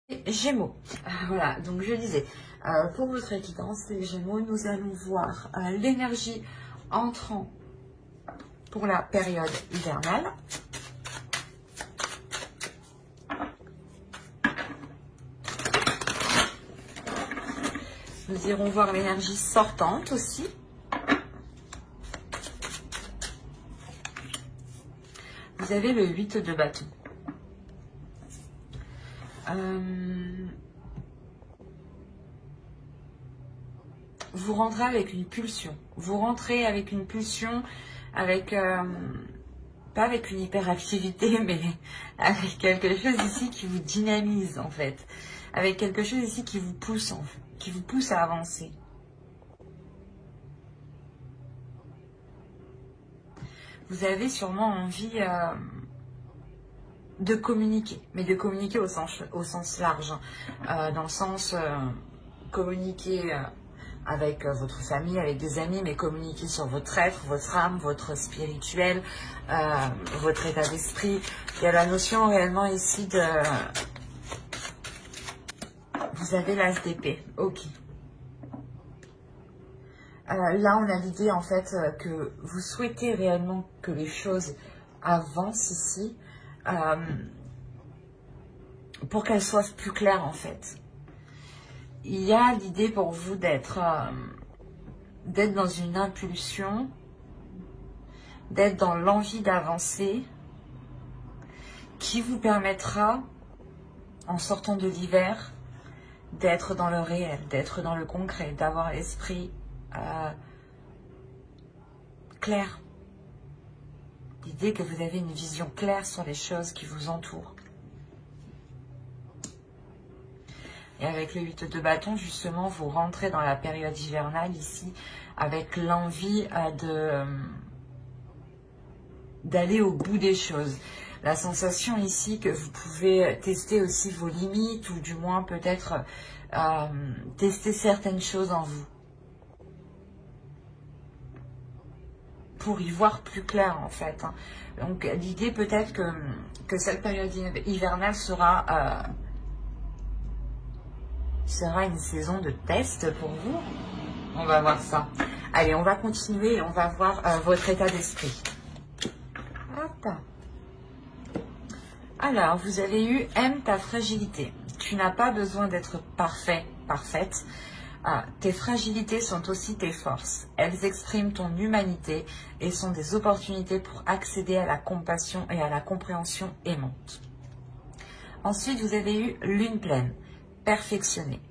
Gémeaux, voilà, donc je disais, pour votre évidence, les Gémeaux, nous allons voir l'énergie entrant pour la période hivernale. Nous irons voir l'énergie sortante aussi. Vous avez le 8 de bâton. Vous rentrez avec une pulsion. Vous rentrez avec une pulsion, avec pas avec une hyperactivité, mais avec quelque chose ici qui vous dynamise en fait. Avec quelque chose ici qui vous pousse, qui vous pousse à avancer. Vous avez sûrement envie de communiquer, mais de communiquer au sens large, dans le sens communiquer avec votre famille, avec des amis, mais communiquer sur votre être, votre âme, votre spirituel, votre état d'esprit. Il y a la notion réellement ici de... Vous avez l'as d'épée, ok. Là, on a l'idée en fait que vous souhaitez réellement que les choses avancent ici, pour qu'elles soient plus claires en fait. Il y a l'idée pour vous d'être dans une impulsion, d'être dans l'envie d'avancer, qui vous permettra, en sortant de l'hiver, d'être dans le réel, d'être dans le concret, d'avoir l'esprit clair. L'idée que vous avez une vision claire sur les choses qui vous entourent. Et avec le 8 de bâton, justement, vous rentrez dans la période hivernale ici, avec l'envie d'aller au bout des choses. La sensation ici que vous pouvez tester aussi vos limites, ou du moins peut-être tester certaines choses en vous. Pour y voir plus clair en fait. Donc l'idée peut-être que cette période hivernale sera une saison de test pour vous. On va voir ça. Allez, on va continuer et on va voir votre état d'esprit. Hop. Alors, vous avez eu « Aime ta fragilité ». Tu n'as pas besoin d'être parfait, parfaite. Tes fragilités sont aussi tes forces. Elles expriment ton humanité et sont des opportunités pour accéder à la compassion et à la compréhension aimante. Ensuite, vous avez eu lune pleine, perfectionnée.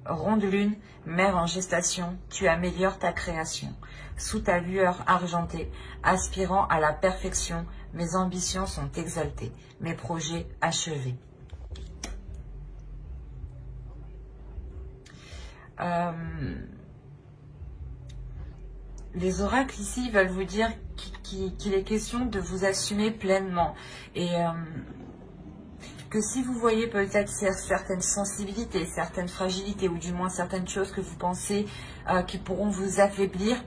Ronde lune, mère en gestation, tu améliores ta création. Sous ta lueur argentée, aspirant à la perfection, mes ambitions sont exaltées, mes projets achevés. Les oracles ici veulent vous dire qu'il est question de vous assumer pleinement et que si vous voyez peut-être certaines sensibilités, certaines fragilités ou du moins certaines choses que vous pensez qui pourront vous affaiblir,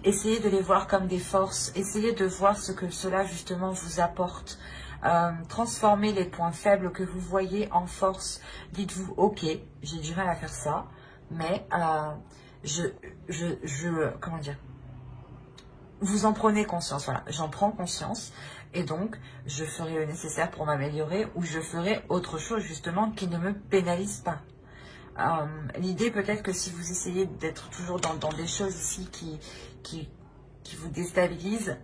essayez de les voir comme des forces, essayez de voir ce que cela justement vous apporte. Transformez les points faibles que vous voyez en force. Dites-vous, ok, j'ai du mal à faire ça, mais comment dire, vous en prenez conscience, voilà, j'en prends conscience et donc je ferai le nécessaire pour m'améliorer ou je ferai autre chose justement qui ne me pénalise pas. L'idée peut-être que si vous essayez d'être toujours dans des choses ici qui vous déstabilisent,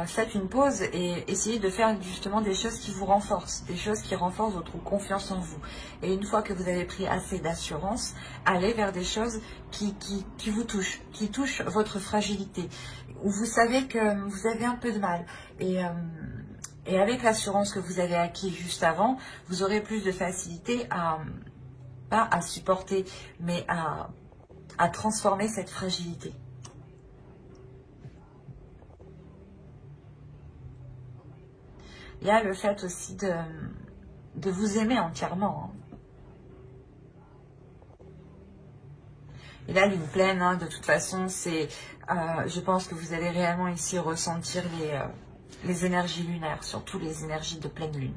faites une pause et essayez de faire justement des choses qui vous renforcent, des choses qui renforcent votre confiance en vous. Et une fois que vous avez pris assez d'assurance, allez vers des choses qui vous touchent, qui touchent votre fragilité, où vous savez que vous avez un peu de mal. Et avec l'assurance que vous avez acquis juste avant, vous aurez plus de facilité pas à supporter, mais à transformer cette fragilité. Il y a le fait aussi de vous aimer entièrement. Et là, lune pleine, de toute façon, c'est, je pense que vous allez réellement ici ressentir les énergies lunaires, surtout les énergies de pleine lune.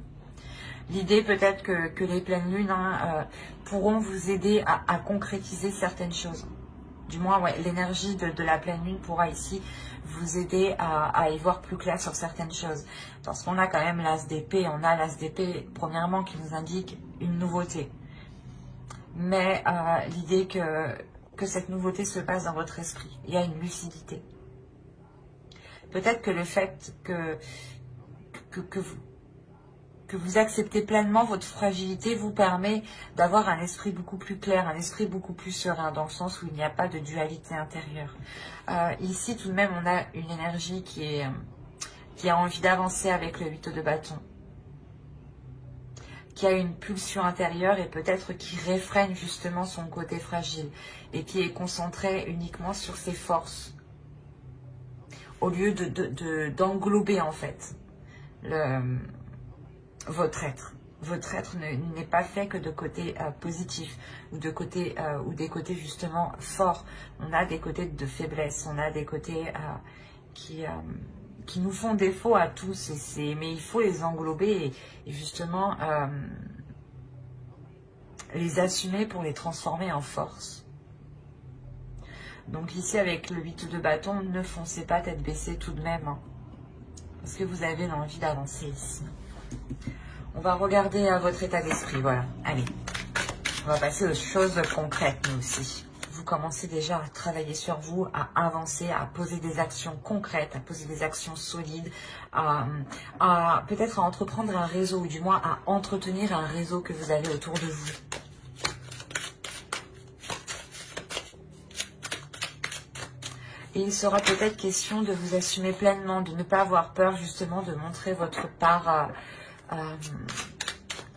L'idée peut-être que les pleines lunes pourront vous aider à concrétiser certaines choses. Du moins, ouais, l'énergie de la pleine lune pourra ici vous aider à y voir plus clair sur certaines choses. Parce qu'on a quand même l'as d'épée, on a l'as d'épée, premièrement, qui nous indique une nouveauté. Mais l'idée que cette nouveauté se passe dans votre esprit, il y a une lucidité. Peut-être que le fait que vous acceptez pleinement votre fragilité vous permet d'avoir un esprit beaucoup plus clair, un esprit beaucoup plus serein, dans le sens où il n'y a pas de dualité intérieure. Ici, tout de même, on a une énergie qui a envie d'avancer avec le 8 de bâton, qui a une pulsion intérieure et peut-être qui réfrène justement son côté fragile et qui est concentré uniquement sur ses forces, au lieu d'englober en fait votre être. Votre être n'est pas fait que de côtés positifs ou de côtés ou des côtés justement forts. On a des côtés de faiblesse, on a des côtés qui nous font défaut à tous, mais il faut les englober et justement les assumer pour les transformer en force. Donc ici avec le 8 de bâton, ne foncez pas tête baissée tout de même, hein, parce que vous avez l'envie d'avancer ici. On va regarder votre état d'esprit, voilà. Allez, on va passer aux choses concrètes, nous aussi. Vous commencez déjà à travailler sur vous, à avancer, à poser des actions concrètes, à poser des actions solides, peut-être à entreprendre un réseau, ou du moins à entretenir un réseau que vous avez autour de vous. Et il sera peut-être question de vous assumer pleinement, de ne pas avoir peur justement de montrer votre part,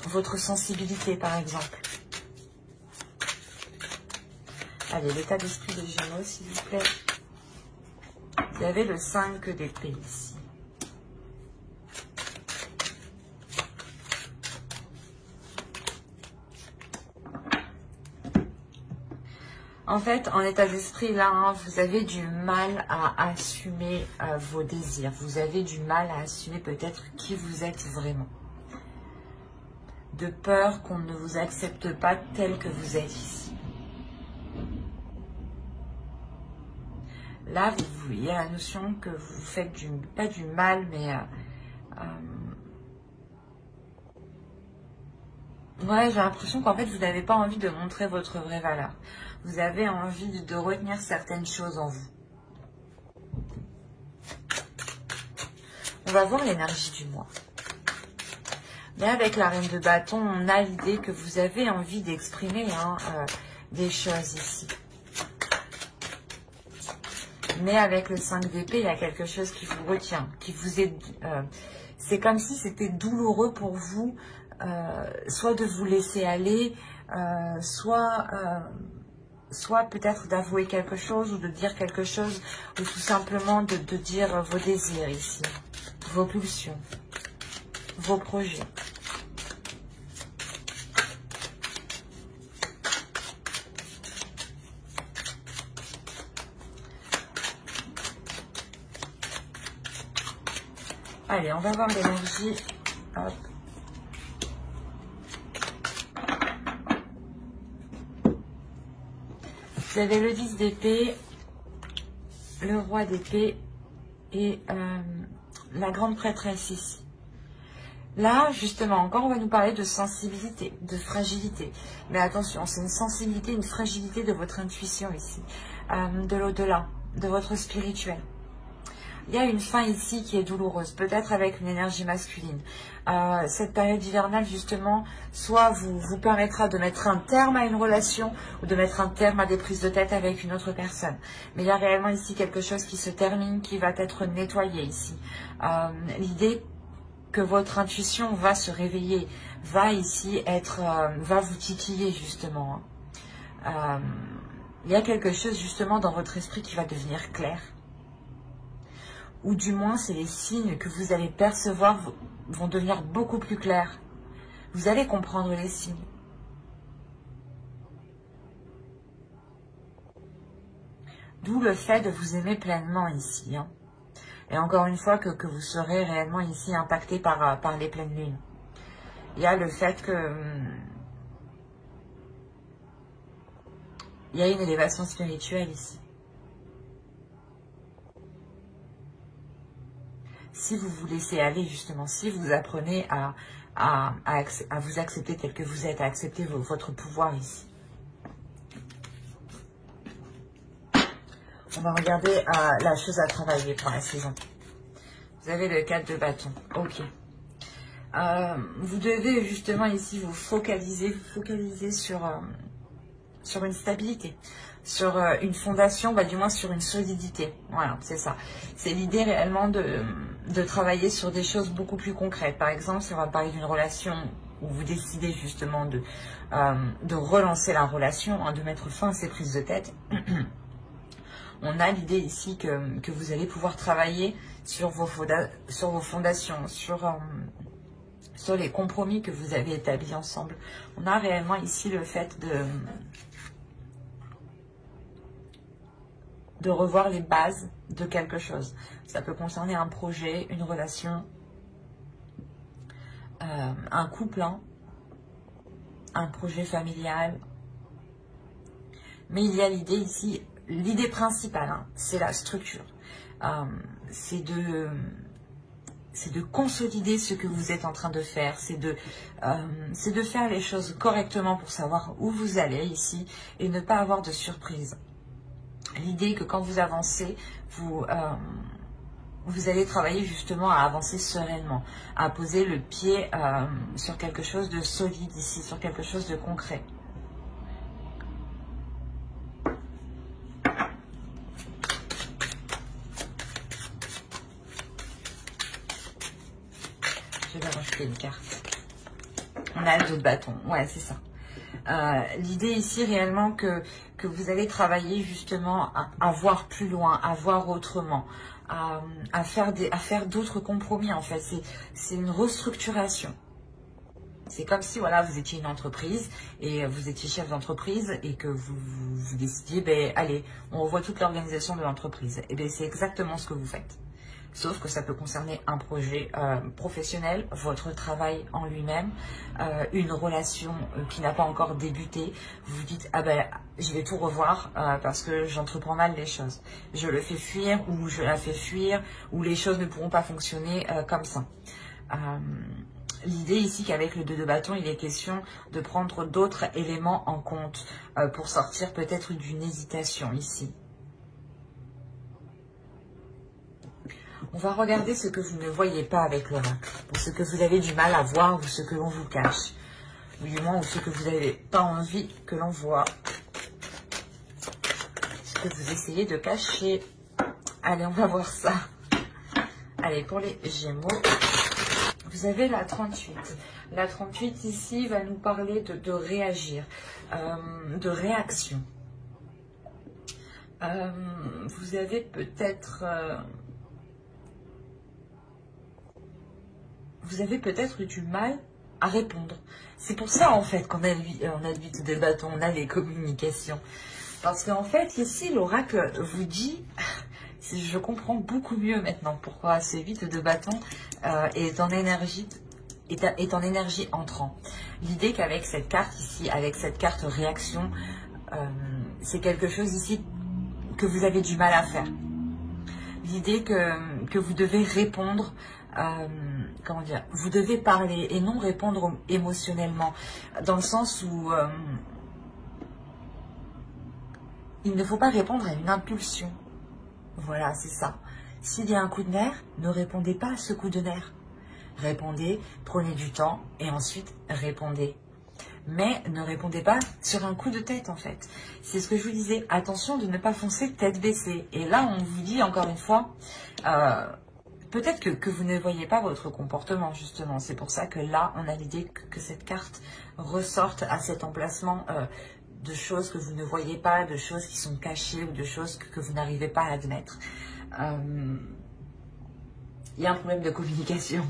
votre sensibilité par exemple. Allez, l'état d'esprit des Gémeaux, s'il vous plaît. Vous avez le 5 d'épée ici. En fait, en état d'esprit, là, hein, vous avez du mal à assumer vos désirs. Vous avez du mal à assumer peut-être qui vous êtes vraiment. De peur qu'on ne vous accepte pas tel que vous êtes ici. Là, il y a la notion que vous faites pas du mal, mais ouais, j'ai l'impression qu'en fait, vous n'avez pas envie de montrer votre vraie valeur. Vous avez envie de retenir certaines choses en vous. On va voir l'énergie du mois. Mais avec la reine de bâton, on a l'idée que vous avez envie d'exprimer des choses ici. Mais avec le 5 d'épée, il y a quelque chose qui vous retient, qui vous est... c'est comme si c'était douloureux pour vous, soit de vous laisser aller, soit peut-être d'avouer quelque chose ou de dire quelque chose, ou tout simplement de dire vos désirs ici, vos pulsions, vos projets. Allez, on va voir l'énergie. Hop. Vous avez le 10 d'épée, le roi d'épée et la grande prêtresse ici. Là, justement, encore, on va nous parler de sensibilité, de fragilité. Mais attention, c'est une sensibilité, une fragilité de votre intuition ici, de l'au-delà, de votre spirituel. Il y a une fin ici qui est douloureuse, peut-être avec une énergie masculine. Cette période hivernale, justement, soit vous permettra de mettre un terme à une relation ou de mettre un terme à des prises de tête avec une autre personne. Mais il y a réellement ici quelque chose qui se termine, qui va être nettoyé ici. L'idée que votre intuition va se réveiller, va ici va vous titiller, justement. Il y a quelque chose, justement, dans votre esprit qui va devenir clair. Ou du moins, c'est les signes que vous allez percevoir vont devenir beaucoup plus clairs. Vous allez comprendre les signes. D'où le fait de vous aimer pleinement ici. Hein. Et encore une fois, que vous serez réellement ici impacté par les pleines lunes. Il y a le fait que il y a une élévation spirituelle ici. Si vous vous laissez aller, justement, si vous apprenez à vous accepter tel que vous êtes, à accepter votre pouvoir ici. On va regarder la chose à travailler pour la saison. Vous avez le 4 de bâton. Ok. Vous devez justement ici vous focaliser sur une stabilité, sur une fondation, du moins sur une solidité. Voilà, c'est ça. C'est l'idée réellement de travailler sur des choses beaucoup plus concrètes. Par exemple, si on va parler d'une relation où vous décidez justement de relancer la relation, de mettre fin à ces prises de tête, on a l'idée ici que vous allez pouvoir travailler sur vos fondations, sur les compromis que vous avez établis ensemble. On a réellement ici le fait de revoir les bases de quelque chose. Ça peut concerner un projet, une relation, un couple, un projet familial. Mais il y a l'idée ici, l'idée principale, c'est la structure. C'est de consolider ce que vous êtes en train de faire, c'est de faire les choses correctement pour savoir où vous allez ici et ne pas avoir de surprise. L'idée que quand vous avancez, vous allez travailler justement à avancer sereinement, à poser le pied sur quelque chose de solide ici, sur quelque chose de concret. Je vais rajouter une carte. On a le 2 de bâton, ouais c'est ça. L'idée ici réellement que vous allez travailler justement à voir plus loin, à voir autrement, à faire d'autres compromis en fait. C'est une restructuration. C'est comme si voilà, vous étiez une entreprise et vous étiez chef d'entreprise et que vous décidiez, allez, on revoit toute l'organisation de l'entreprise. Et bien c'est exactement ce que vous faites. Sauf que ça peut concerner un projet professionnel, votre travail en lui-même, une relation qui n'a pas encore débuté. Vous vous dites, je vais tout revoir parce que j'entreprends mal les choses. Je le fais fuir ou je la fais fuir ou les choses ne pourront pas fonctionner comme ça. L'idée ici qu'avec le 2 de bâton, il est question de prendre d'autres éléments en compte pour sortir peut-être d'une hésitation ici. On va regarder ce que vous ne voyez pas avec l'oracle, ou ce que vous avez du mal à voir, ou ce que l'on vous cache, ou du moins, ou ce que vous n'avez pas envie que l'on voit, ce que vous essayez de cacher. Allez, on va voir ça. Allez, pour les Gémeaux, vous avez la 38. La 38 ici va nous parler de réagir, de réaction. Vous avez peut-être... vous avez peut-être eu du mal à répondre. C'est pour ça, en fait, qu'on a le 8 de bâton, on a les communications. Parce qu'en fait, ici, l'oracle vous dit, je comprends beaucoup mieux maintenant pourquoi ce 8 de bâton est en énergie entrant. L'idée qu'avec cette carte ici, avec cette carte réaction, c'est quelque chose ici que vous avez du mal à faire. L'idée que vous devez répondre... comment dire, vous devez parler et non répondre émotionnellement, dans le sens où il ne faut pas répondre à une impulsion. Voilà, c'est ça. S'il y a un coup de nerf, ne répondez pas à ce coup de nerf. Répondez, prenez du temps et ensuite répondez. Mais ne répondez pas sur un coup de tête en fait. C'est ce que je vous disais, attention de ne pas foncer tête baissée. Et là, on vous dit encore une fois... peut-être que vous ne voyez pas votre comportement, justement. C'est pour ça que là, on a l'idée que cette carte ressorte à cet emplacement de choses que vous ne voyez pas, de choses qui sont cachées ou de choses que vous n'arrivez pas à admettre. Il y a un problème de communication.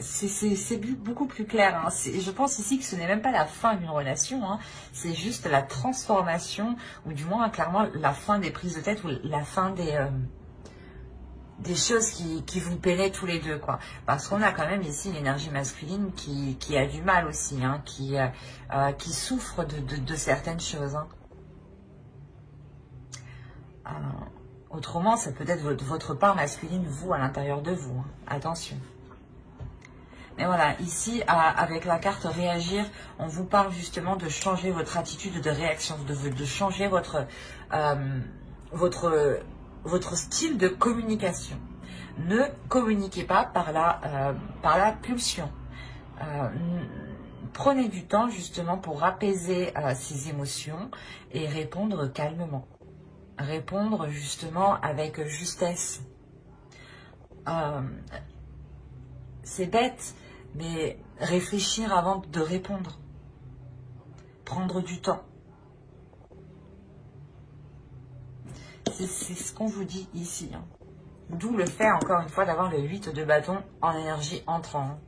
C'est beaucoup plus clair. Hein. Je pense ici que ce n'est même pas la fin d'une relation. Hein. C'est juste la transformation, ou du moins, clairement, la fin des prises de tête ou la fin des... des choses qui vous peinaient tous les deux, quoi. Parce qu'on a quand même ici l'énergie masculine qui a du mal aussi, hein, qui souffre de certaines choses. Hein. Autrement, ça peut être votre part masculine, vous, à l'intérieur de vous. Hein. Attention. Mais voilà, ici, avec la carte réagir, on vous parle justement de changer votre attitude de réaction, de changer votre style de communication. Ne communiquez pas par la pulsion. Prenez du temps justement pour apaiser ces émotions et répondre calmement. Répondre justement avec justesse. C'est bête, mais réfléchir avant de répondre. Prendre du temps. C'est ce qu'on vous dit ici. Hein. D'où le fait, encore une fois, d'avoir le 8 de bâton en énergie entrant.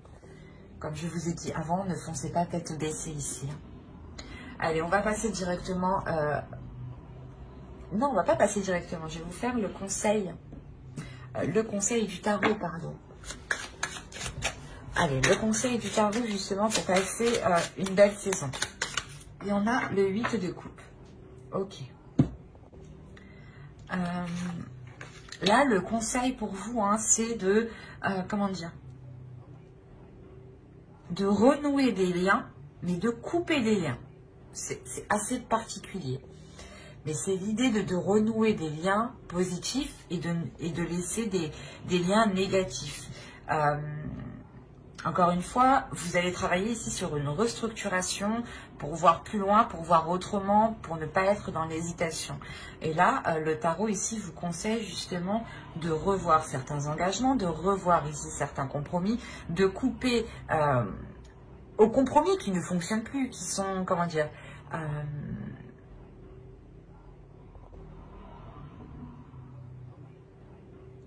Comme je vous ai dit avant, ne foncez pas tête baissée ici. Hein. Allez, on va passer directement... Non, on va pas passer directement. Je vais vous faire le conseil. Le conseil du tarot, pardon. Allez, le conseil du tarot, justement, pour passer une belle saison. Et on a le 8 de coupe. Ok. Là, le conseil pour vous, hein, c'est de, comment dire, de renouer des liens, mais de couper des liens. C'est assez particulier. Mais c'est l'idée de renouer des liens positifs et de laisser des liens négatifs. Encore une fois, vous allez travailler ici sur une restructuration pour voir plus loin, pour voir autrement, pour ne pas être dans l'hésitation. Et là, le tarot ici vous conseille justement de revoir certains engagements, de revoir ici certains compromis, de couper aux compromis qui ne fonctionnent plus, qui sont, comment dire,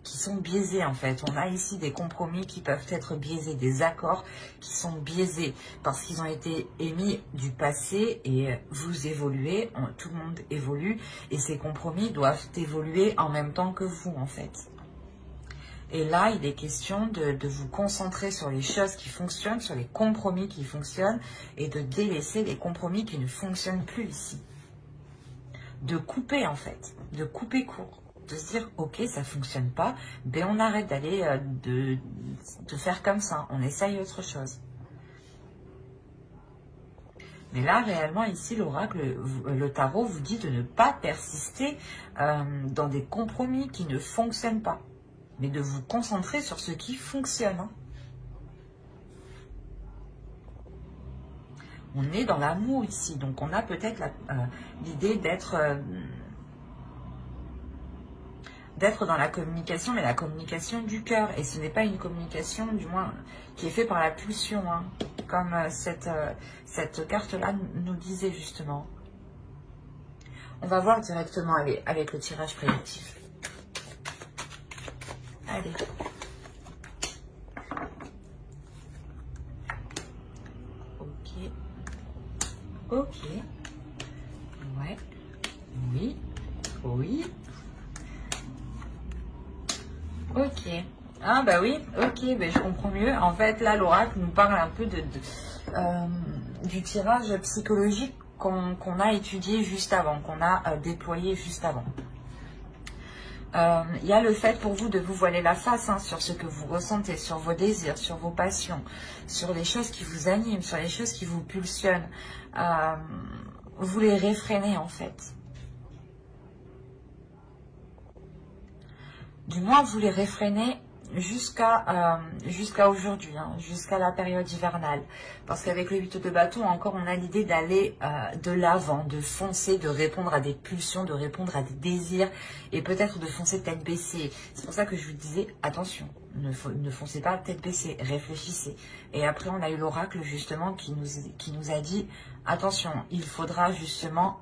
qui sont biaisés en fait. On a ici des compromis qui peuvent être biaisés, des accords qui sont biaisés parce qu'ils ont été émis du passé et vous évoluez, tout le monde évolue et ces compromis doivent évoluer en même temps que vous en fait. Et là, il est question de vous concentrer sur les choses qui fonctionnent, sur les compromis qui fonctionnent et de délaisser les compromis qui ne fonctionnent plus ici. De couper en fait, de couper court. De se dire, ok, ça fonctionne pas, ben on arrête d'aller, de faire comme ça, on essaye autre chose. Mais là, réellement, ici, l'oracle, le tarot vous dit de ne pas persister dans des compromis qui ne fonctionnent pas, mais de vous concentrer sur ce qui fonctionne. Hein. On est dans l'amour ici, donc on a peut-être l'idée d'être dans la communication, mais la communication du cœur. Et ce n'est pas une communication, du moins, qui est faite par la pulsion, hein, comme cette carte-là nous disait justement. On va voir directement avec le tirage prédictif. Allez. Ok. Ok. Ouais. Oui. Oui. Ok. Ah bah oui, ok, bah je comprends mieux. En fait, là, l'oracle nous parle un peu du tirage psychologique qu'on a étudié juste avant, qu'on a déployé juste avant. Il y a le fait pour vous de vous voiler la face hein, sur ce que vous ressentez, sur vos désirs, sur vos passions, sur les choses qui vous animent, sur les choses qui vous pulsionnent. Vous les réfrénez en fait. Du moins, vous les réfrénez jusqu'à aujourd'hui, hein, jusqu'à la période hivernale. Parce qu'avec le 8 de bâton, encore, on a l'idée d'aller de l'avant, de foncer, de répondre à des pulsions, de répondre à des désirs, et peut-être de foncer tête baissée. C'est pour ça que je vous disais, attention, ne foncez pas tête baissée, réfléchissez. Et après, on a eu l'oracle, justement, qui nous a dit, attention, il faudra justement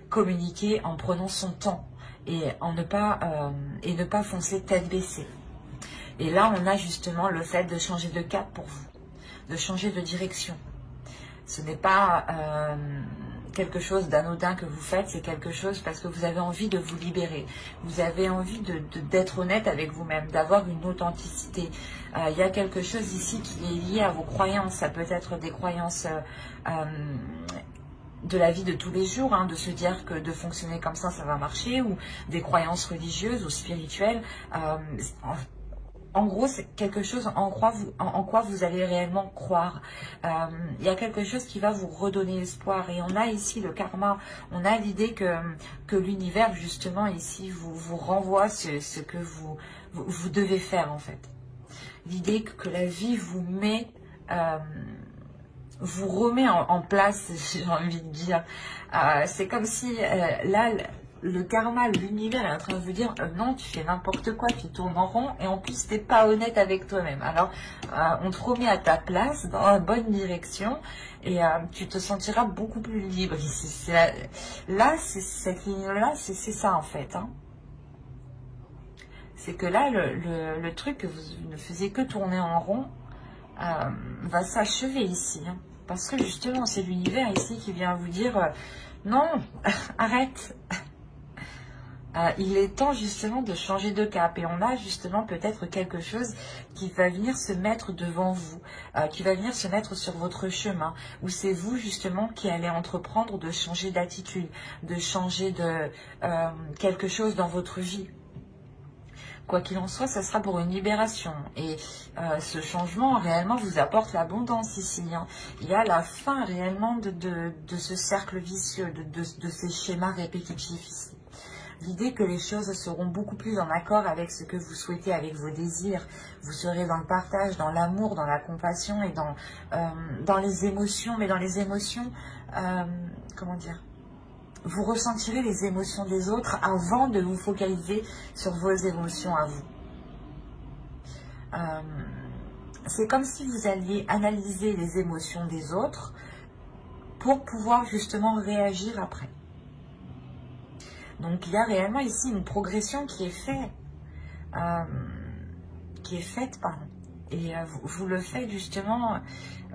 communiquer en prenant son temps. Et ne pas foncer tête baissée. Et là, on a justement le fait de changer de cap pour vous, de changer de direction. Ce n'est pas quelque chose d'anodin que vous faites, c'est quelque chose parce que vous avez envie de vous libérer. Vous avez envie d'être honnête avec vous-même, d'avoir une authenticité. Il y a quelque chose ici qui est lié à vos croyances. Ça peut être des croyances de la vie de tous les jours, hein, de se dire que de fonctionner comme ça va marcher, ou des croyances religieuses ou spirituelles. En gros, c'est quelque chose en quoi vous allez réellement croire. Il y a quelque chose qui va vous redonner espoir. Et on a ici le karma, on a l'idée que l'univers, justement, ici, vous renvoie ce que vous devez faire, en fait. L'idée que la vie vous met... vous remet en place, j'ai envie de dire. C'est comme si, là... Le karma, l'univers est en train de vous dire non, tu fais n'importe quoi, tu tournes en rond et en plus tu n'es pas honnête avec toi-même. Alors on te remet à ta place dans la bonne direction et tu te sentiras beaucoup plus libre. Là, cette ligne-là, c'est ça en fait. Hein. C'est que là, le truc que vous ne faisiez que tourner en rond va s'achever ici. Hein. Parce que justement, c'est l'univers ici qui vient vous dire non, arrête. Il est temps justement de changer de cap et on a justement peut-être quelque chose qui va venir se mettre devant vous, qui va venir se mettre sur votre chemin, où c'est vous justement qui allez entreprendre de changer d'attitude, de changer de quelque chose dans votre vie. Quoi qu'il en soit, ça sera pour une libération. Et ce changement réellement vous apporte l'abondance ici. Hein. Il y a la fin réellement de ce cercle vicieux, de ces schémas répétitifs ici. L'idée que les choses seront beaucoup plus en accord avec ce que vous souhaitez, avec vos désirs. Vous serez dans le partage, dans l'amour, dans la compassion et dans les émotions. Mais dans les émotions, comment dire, vous ressentirez les émotions des autres avant de vous focaliser sur vos émotions à vous. C'est comme si vous alliez analyser les émotions des autres pour pouvoir justement réagir après. Donc il y a réellement ici une progression qui est faite, pardon. Et vous le faites justement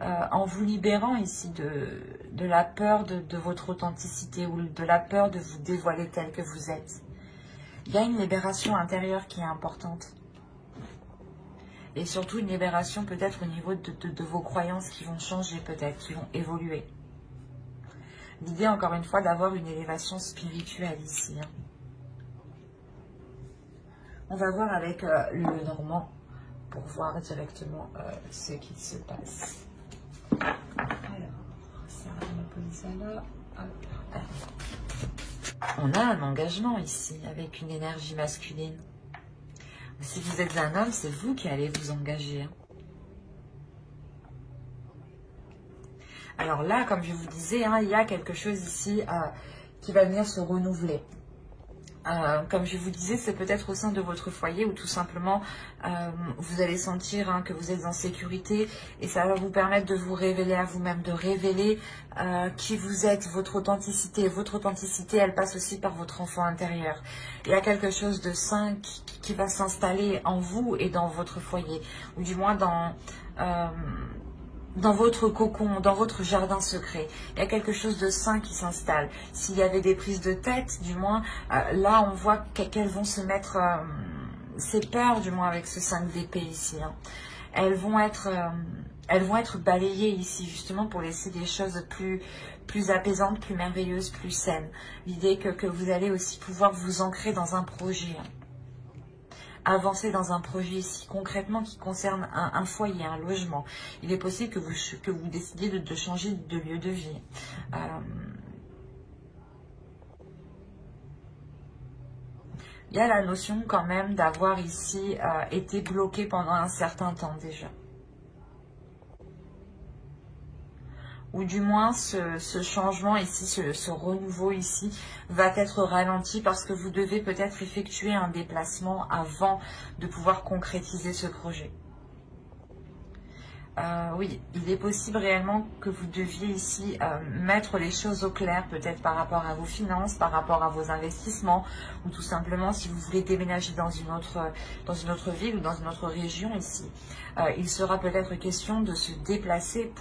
en vous libérant ici de la peur de votre authenticité ou de la peur de vous dévoiler tel que vous êtes. Il y a une libération intérieure qui est importante. Et surtout une libération peut-être au niveau de vos croyances qui vont changer peut-être, qui vont évoluer. L'idée, encore une fois, d'avoir une élévation spirituelle ici. Hein. On va voir avec le Normand pour voir directement ce qui se passe. Alors, ça, on va poser ça là. Hop. On a un engagement ici, avec une énergie masculine. Si vous êtes un homme, c'est vous qui allez vous engager. Hein. Alors là, comme je vous disais, hein, il y a quelque chose ici qui va venir se renouveler. Comme je vous disais, c'est peut-être au sein de votre foyer où tout simplement vous allez sentir hein, que vous êtes en sécurité et ça va vous permettre de vous révéler à vous-même, de révéler qui vous êtes, votre authenticité. Votre authenticité, elle passe aussi par votre enfant intérieur. Il y a quelque chose de sain qui va s'installer en vous et dans votre foyer, ou du moins dans votre cocon, dans votre jardin secret. Il y a quelque chose de sain qui s'installe. S'il y avait des prises de tête, du moins, là on voit qu'elles vont se mettre, ces peurs du moins avec ce 5 d'épée ici, hein. Elles vont être balayées ici justement pour laisser des choses plus apaisantes, plus merveilleuses, plus saines. L'idée que vous allez aussi pouvoir vous ancrer dans un projet, hein. Avancer dans un projet ici concrètement qui concerne un foyer, un logement. Il est possible que vous décidiez de changer de lieu de vie. Il y a la notion quand même d'avoir ici été bloqué pendant un certain temps déjà. Ou du moins ce changement ici, ce renouveau ici va être ralenti parce que vous devez peut-être effectuer un déplacement avant de pouvoir concrétiser ce projet. Oui, il est possible réellement que vous deviez ici mettre les choses au clair, peut-être par rapport à vos finances, par rapport à vos investissements, ou tout simplement si vous voulez déménager dans une autre ville ou dans une autre région ici. Il sera peut-être question de se déplacer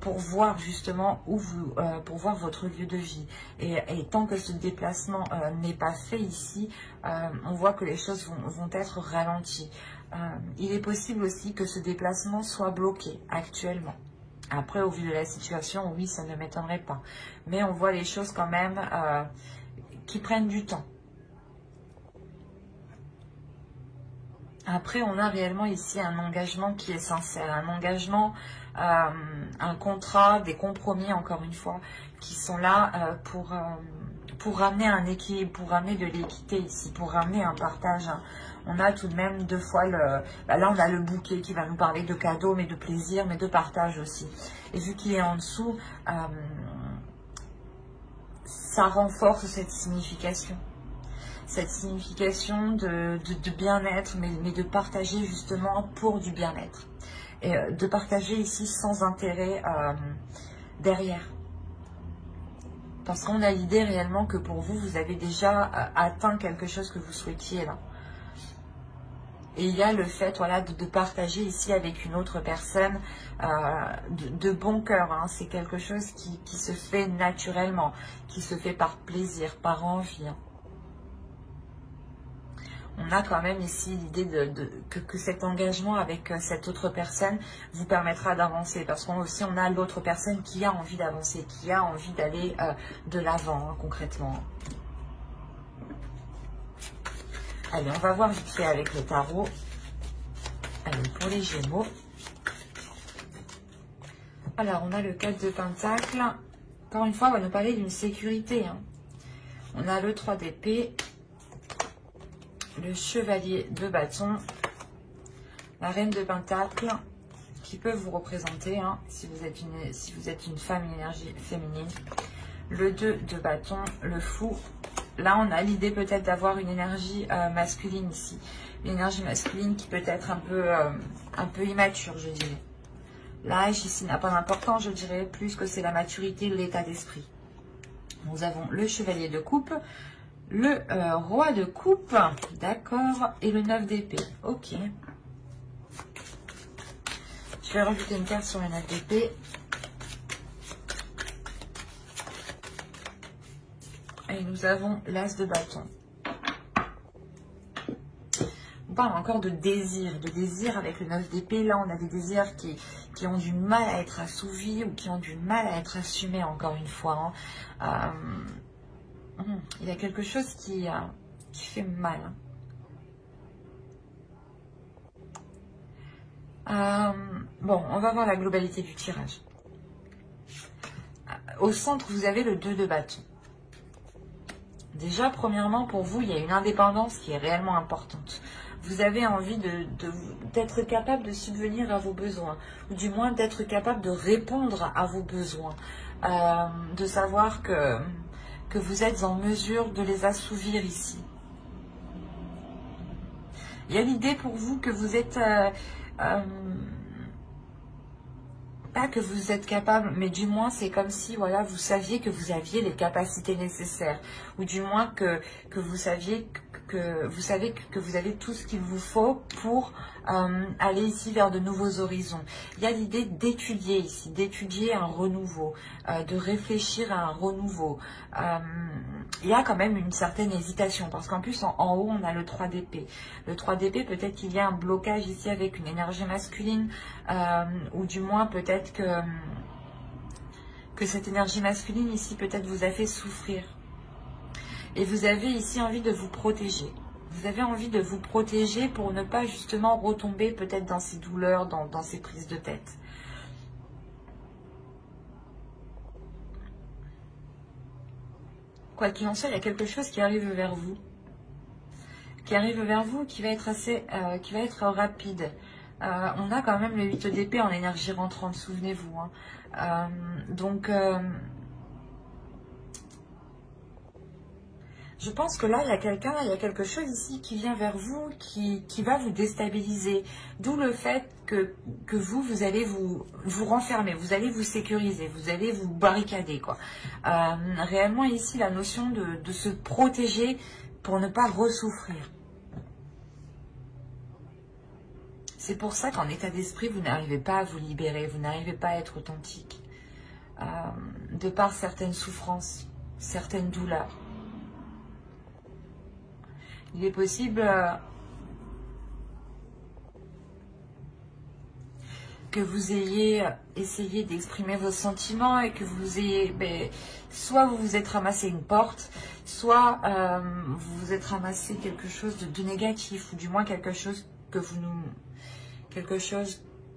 pour voir justement où vous, pour voir votre lieu de vie. Et tant que ce déplacement n'est pas fait ici, on voit que les choses vont être ralenties. Il est possible aussi que ce déplacement soit bloqué actuellement. Après, au vu de la situation, oui, ça ne m'étonnerait pas. Mais on voit les choses quand même qui prennent du temps. Après, on a réellement ici un engagement qui est sincère, un engagement, un contrat, des compromis, encore une fois, qui sont là pour ramener un équilibre, pour ramener de l'équité ici, pour ramener un partage. On a tout de même deux fois là on a le bouquet qui va nous parler de cadeaux, mais de plaisir, mais de partage aussi. Et vu qu'il est en dessous, ça renforce cette signification. Cette signification de bien-être, mais de partager justement pour du bien-être. Et de partager ici sans intérêt derrière. Parce qu'on a l'idée réellement que pour vous, vous avez déjà atteint quelque chose que vous souhaitiez là. Et il y a le fait voilà, de partager ici avec une autre personne de bon cœur. Hein. C'est quelque chose qui se fait naturellement, qui se fait par plaisir, par envie. Hein. On a quand même ici l'idée que cet engagement avec cette autre personne vous permettra d'avancer. Parce qu'on aussi on a l'autre personne qui a envie d'avancer, qui a envie d'aller de l'avant hein, concrètement. Allez, on va voir vite fait avec le tarot. Allez, pour les Gémeaux. Alors, on a le 4 de Pentacle. Encore une fois, on va nous parler d'une sécurité. Hein. On a le 3 d'épée. Le chevalier de bâton, la reine de pentacle, qui peut vous représenter hein, si vous êtes une femme, une énergie féminine. Le 2 de bâton, le fou. Là, on a l'idée peut-être d'avoir une énergie masculine ici. Une énergie masculine qui peut être un peu immature, je dirais. L'âge ici n'a pas d'importance, je dirais, plus que c'est la maturité, l'état d'esprit. Nous avons le chevalier de coupe. Le roi de coupe, d'accord, et le 9 d'épée, ok. Je vais rajouter une carte sur le 9 d'épée. Et nous avons l'as de bâton. On parle encore de désir avec le 9 d'épée. Là, on a des désirs qui ont du mal à être assouvis ou qui ont du mal à être assumés, encore une fois. Hein. Il y a quelque chose qui fait mal. Bon, on va voir la globalité du tirage. Au centre, vous avez le 2 de bâton. Déjà, premièrement, pour vous, il y a une indépendance qui est réellement importante. Vous avez envie d'être capable de subvenir à vos besoins, ou du moins d'être capable de répondre à vos besoins. De savoir que vous êtes en mesure de les assouvir ici. Il y a l'idée pour vous que vous êtes... pas que vous êtes capable, mais du moins c'est comme si voilà, vous saviez que vous aviez les capacités nécessaires. Ou du moins que vous saviez que vous avez tout ce qu'il vous faut pour aller ici vers de nouveaux horizons. Il y a l'idée d'étudier ici, d'étudier un renouveau, de réfléchir à un renouveau. Il y a quand même une certaine hésitation, parce qu'en plus en haut on a le 3 d'épée. Le 3 d'épée, peut-être qu'il y a un blocage ici avec une énergie masculine, ou du moins peut-être que cette énergie masculine ici peut-être vous a fait souffrir. Et vous avez ici envie de vous protéger. Vous avez envie de vous protéger pour ne pas justement retomber peut-être dans ces douleurs, dans ces prises de tête. Quoi qu'il en soit, il y a quelque chose qui arrive vers vous. Qui arrive vers vous, qui va être qui va être rapide. On a quand même le 8 d'épée en énergie rentrante, souvenez-vous. Hein. Je pense que là, il y a quelque chose ici qui vient vers vous, qui va vous déstabiliser. D'où le fait que vous allez vous renfermer, vous allez vous sécuriser, vous allez vous barricader, quoi. Réellement, ici, la notion de se protéger pour ne pas ressouffrir. C'est pour ça qu'en état d'esprit, vous n'arrivez pas à vous libérer, vous n'arrivez pas à être authentique. de par certaines souffrances, certaines douleurs. Il est possible que vous ayez essayé d'exprimer vos sentiments et que vous ayez, soit vous vous êtes ramassé une porte, soit vous vous êtes ramassé quelque chose de négatif, ou du moins quelque chose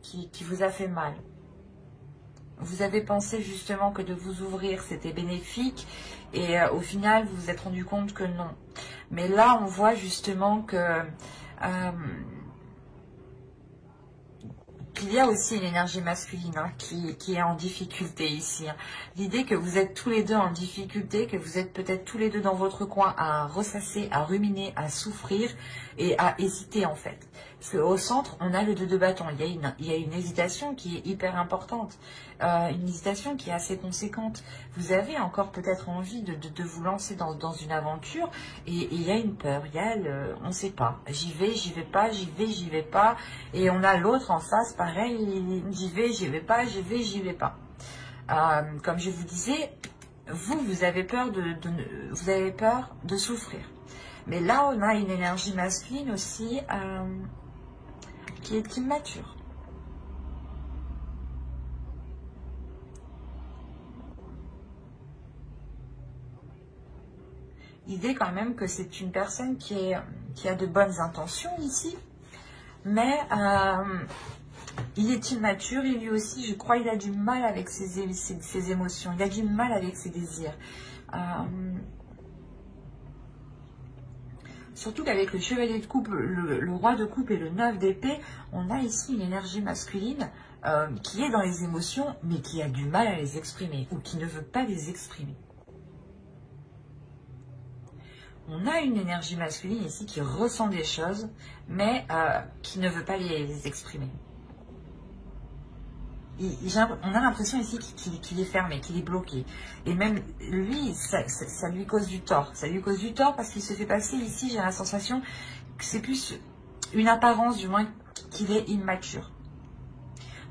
qui vous a fait mal. Vous avez pensé justement que de vous ouvrir c'était bénéfique et au final vous vous êtes rendu compte que non. Mais là on voit justement que qu'il y a aussi une énergie masculine qui est en difficulté ici. L'idée que vous êtes tous les deux en difficulté, que vous êtes peut-être tous les deux dans votre coin à ressasser, à ruminer, à souffrir et à hésiter en fait. Parce qu'au centre, on a le 2 de bâton. Il y a une hésitation qui est hyper importante, une hésitation qui est assez conséquente. Vous avez encore peut-être envie de vous lancer dans une aventure et il y a une peur, il y a on ne sait pas. J'y vais pas, j'y vais pas. Et on a l'autre en face, pareil, j'y vais pas, j'y vais pas. Comme je vous disais, vous avez peur vous avez peur de souffrir. Mais là, on a une énergie masculine aussi qui est immature. L'idée quand même que c'est une personne qui a de bonnes intentions ici, mais il est immature et lui aussi, je crois, il a du mal avec ses émotions, il a du mal avec ses désirs. Surtout qu'avec le chevalier de coupe, le roi de coupe et le 9 d'épée, on a ici une énergie masculine qui est dans les émotions, mais qui a du mal à les exprimer, ou qui ne veut pas les exprimer. On a une énergie masculine ici qui ressent des choses, mais qui ne veut pas les exprimer. On a l'impression ici qu'il est fermé, qu'il est bloqué. Et même lui, ça lui cause du tort. Ça lui cause du tort parce qu'il se fait passer ici, j'ai la sensation que c'est plus une apparence, du moins, qu'il est immature.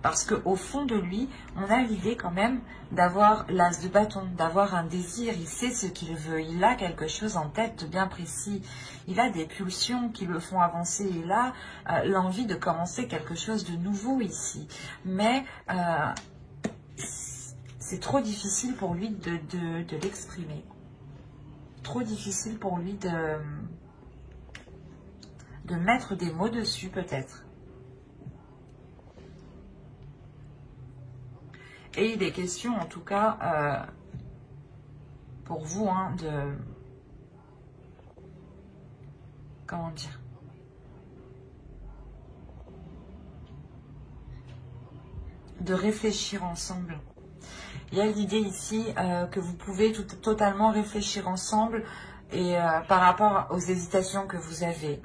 Parce qu'au fond de lui, on a l'idée quand même d'avoir l'as de bâton, d'avoir un désir. Il sait ce qu'il veut, il a quelque chose en tête de bien précis. Il a des pulsions qui le font avancer. Il a l'envie de commencer quelque chose de nouveau ici. Mais c'est trop difficile pour lui de l'exprimer. Trop difficile pour lui de mettre des mots dessus peut-être. Et il est question, en tout cas, pour vous, comment dire, de réfléchir ensemble. Il y a l'idée ici que vous pouvez totalement réfléchir ensemble et par rapport aux hésitations que vous avez.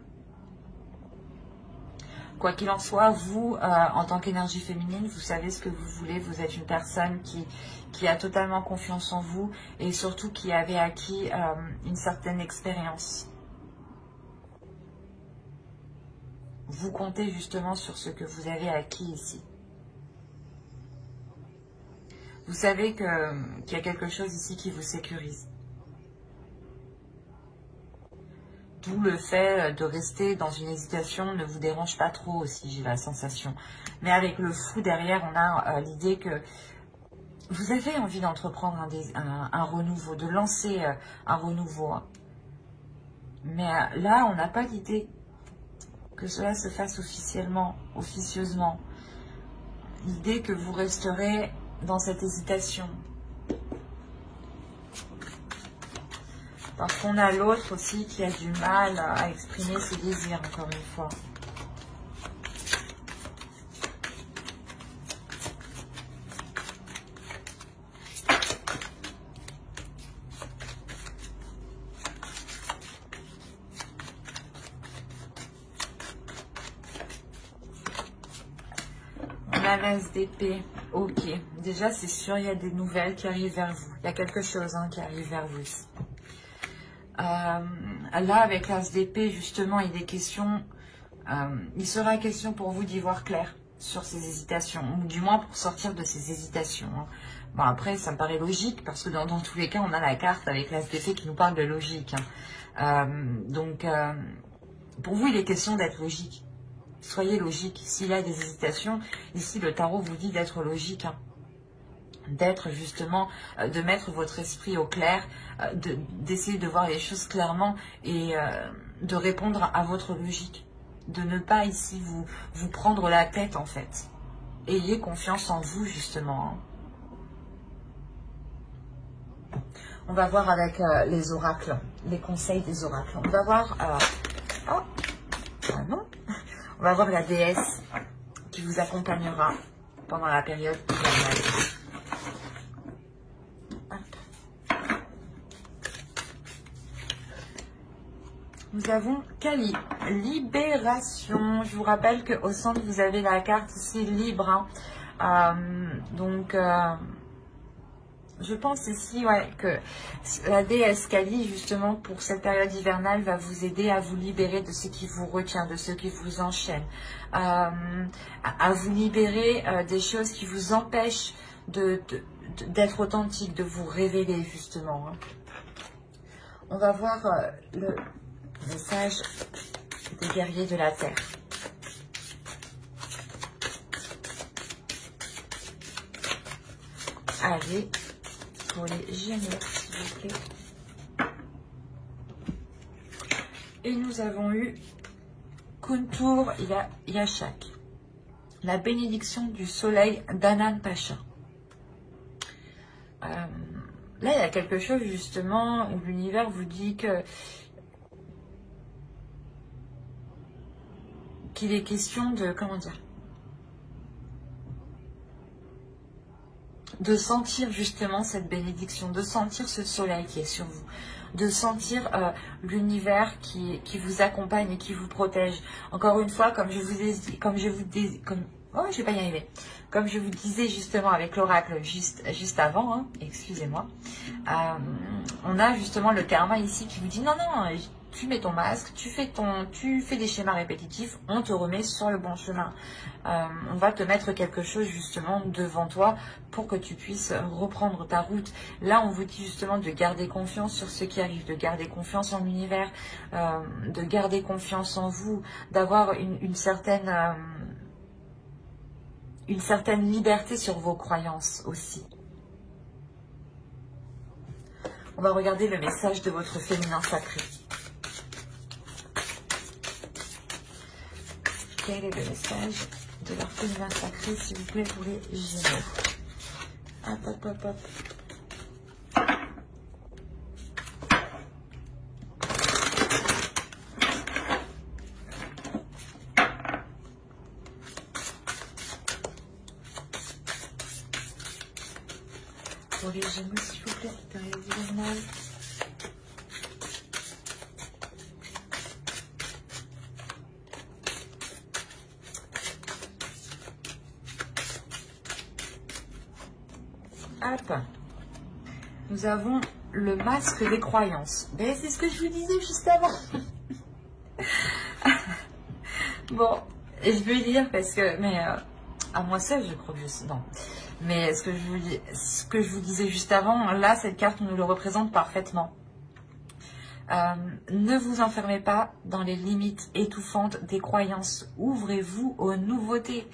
Quoi qu'il en soit, vous, en tant qu'énergie féminine, vous savez ce que vous voulez. Vous êtes une personne qui a totalement confiance en vous et surtout qui avait acquis une certaine expérience. Vous comptez justement sur ce que vous avez acquis ici. Vous savez qu'il y a quelque chose ici qui vous sécurise. D'où le fait de rester dans une hésitation ne vous dérange pas trop aussi, j'ai la sensation. Mais avec le fou derrière, on a l'idée que vous avez envie d'entreprendre un renouveau, de lancer un renouveau. Mais là, on n'a pas l'idée que cela se fasse officieusement. L'idée que vous resterez dans cette hésitation. Parce qu'on a l'autre aussi qui a du mal à exprimer ses désirs, encore une fois. On a l'as d'épée. Ok. Déjà, c'est sûr, il y a des nouvelles qui arrivent vers vous. Il y a quelque chose qui arrive vers vous ici. Là, avec l'as d'épée, justement, il sera question pour vous d'y voir clair. sur ces hésitations, ou du moins pour sortir de ces hésitations. Hein. Bon, après, ça me paraît logique, parce que dans tous les cas, on a la carte avec l'As d'épée qui nous parle de logique. Hein. Pour vous, il est question d'être logique. Soyez logique. S'il y a des hésitations, ici, le tarot vous dit d'être logique. Hein. D'être justement, de mettre votre esprit au clair, d'essayer de voir les choses clairement et de répondre à votre logique. De ne pas ici vous prendre la tête en fait. Ayez confiance en vous justement. Hein. On va voir avec les oracles, les conseils des oracles. On va voir... oh, ah non. On va voir la déesse qui vous accompagnera pendant la période hivernale. Nous avons Kali, libération. Je vous rappelle qu'au centre, vous avez la carte ici, libre. Hein. Je pense ici que la déesse Kali, justement, pour cette période hivernale, va vous aider à vous libérer de ce qui vous retient, de ce qui vous enchaîne. À vous libérer des choses qui vous empêchent d'être authentique, de vous révéler, justement. Hein. On va voir le message des guerriers de la terre. Allez, pour les Gémeaux, s'il vous plaît. Et nous avons eu Kuntur Yashak, la bénédiction du soleil d'Anan Pacha. Là, il y a quelque chose justement où l'univers vous dit qu'il est question de, comment dire, de sentir justement cette bénédiction, de sentir ce soleil qui est sur vous, de sentir l'univers qui vous accompagne et qui vous protège. Encore une fois, comme je vous disais justement avec l'oracle juste avant, hein, excusez-moi, on a justement le karma ici qui vous dit non, tu mets ton masque, tu fais des schémas répétitifs, on te remet sur le bon chemin. On va te mettre quelque chose justement devant toi pour que tu puisses reprendre ta route. Là, on vous dit justement de garder confiance sur ce qui arrive, de garder confiance en l'univers, de garder confiance en vous, d'avoir une certaine liberté sur vos croyances aussi. On va regarder le message de votre féminin sacré. Quel est le message de leur féminin sacré, s'il vous plaît, pour les Gémeaux? Hop, hop, hop, hop. Pour les Gémeaux, s'il vous plaît, période hivernale. Hop. Nous avons le masque des croyances. Mais c'est ce que je vous disais juste avant. Bon, et je vais lire parce que, mais à moi seule, je crois que je sais. Non. Mais ce que je vous disais juste avant, là, cette carte nous le représente parfaitement. Ne vous enfermez pas dans les limites étouffantes des croyances. Ouvrez-vous aux nouveautés.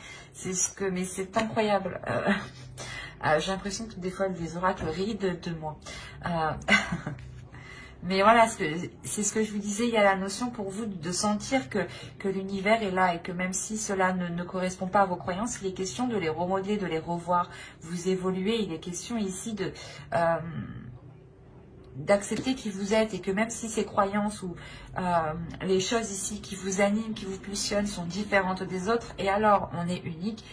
Mais c'est incroyable. J'ai l'impression que des fois, les oracles rient de moi. Mais voilà, c'est ce que je vous disais, il y a la notion pour vous de sentir que l'univers est là et que même si cela ne correspond pas à vos croyances, il est question de les remodeler, de les revoir, vous évoluer. Il est question ici d'accepter qui vous êtes et que même si ces croyances ou les choses ici qui vous animent, qui vous passionnent sont différentes des autres, et alors on est unique.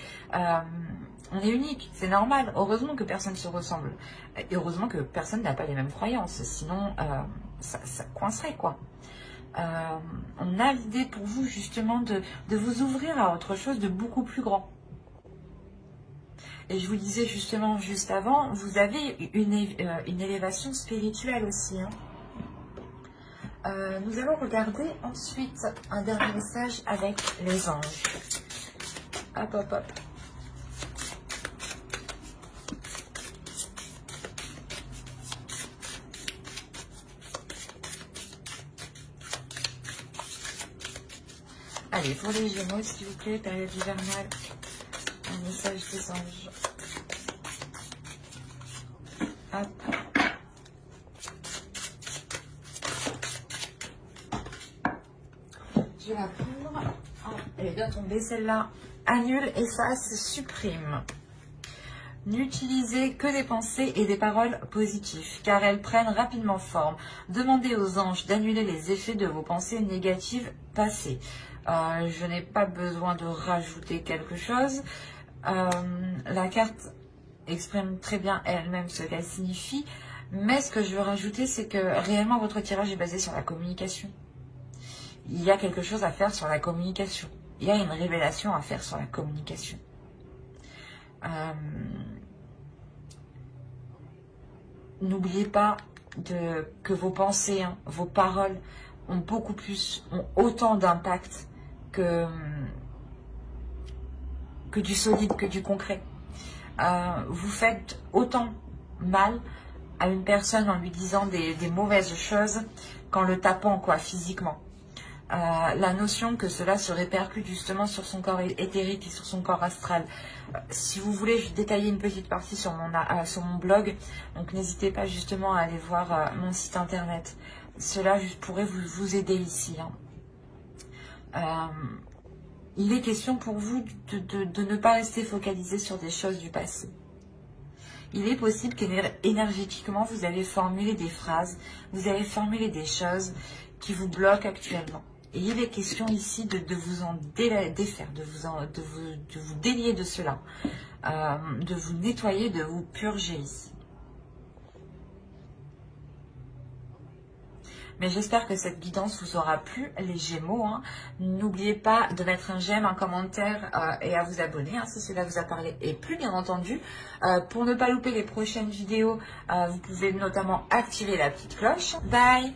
On est unique, c'est normal. Heureusement que personne ne se ressemble. Et heureusement que personne n'a pas les mêmes croyances. Sinon, ça coincerait, quoi. On a l'idée pour vous, justement, de vous ouvrir à autre chose de beaucoup plus grand. Et je vous disais, justement, juste avant, vous avez une élévation spirituelle aussi. Hein. Nous allons regarder ensuite un dernier message avec les anges. Hop, hop, hop. Allez, pour les Gémeaux, s'il vous plaît, période hivernale, un message des anges. Hop. Je vais la prendre. Oh, elle est bien tombée celle-là. Annule, efface, supprime. N'utilisez que des pensées et des paroles positives, car elles prennent rapidement forme. Demandez aux anges d'annuler les effets de vos pensées négatives passées. Je n'ai pas besoin de rajouter quelque chose. La carte exprime très bien elle-même ce qu'elle signifie, mais ce que je veux rajouter, c'est que réellement votre tirage est basé sur la communication. Il y a quelque chose à faire sur la communication. Il y a une révélation à faire sur la communication. N'oubliez pas que vos pensées, hein, vos paroles ont autant d'impact que du solide, que du concret. Vous faites autant mal à une personne en lui disant des mauvaises choses qu'en le tapant, quoi, physiquement. La notion que cela se répercute justement sur son corps éthérique et sur son corps astral. Si vous voulez, je vais détailler une petite partie sur mon blog, donc n'hésitez pas justement à aller voir mon site internet. Cela pourrait vous aider ici. Hein. Il est question pour vous de ne pas rester focalisé sur des choses du passé. Il est possible qu'énergétiquement, vous avez formulé des phrases, vous avez formulé des choses qui vous bloquent actuellement. Et il est question ici de vous en défaire, de vous délier de cela, de vous nettoyer, de vous purger ici. Mais j'espère que cette guidance vous aura plu, les Gémeaux. Hein. N'oubliez pas de mettre un j'aime, un commentaire et à vous abonner hein, si cela vous a parlé et plu, bien entendu. Pour ne pas louper les prochaines vidéos, vous pouvez notamment activer la petite cloche. Bye!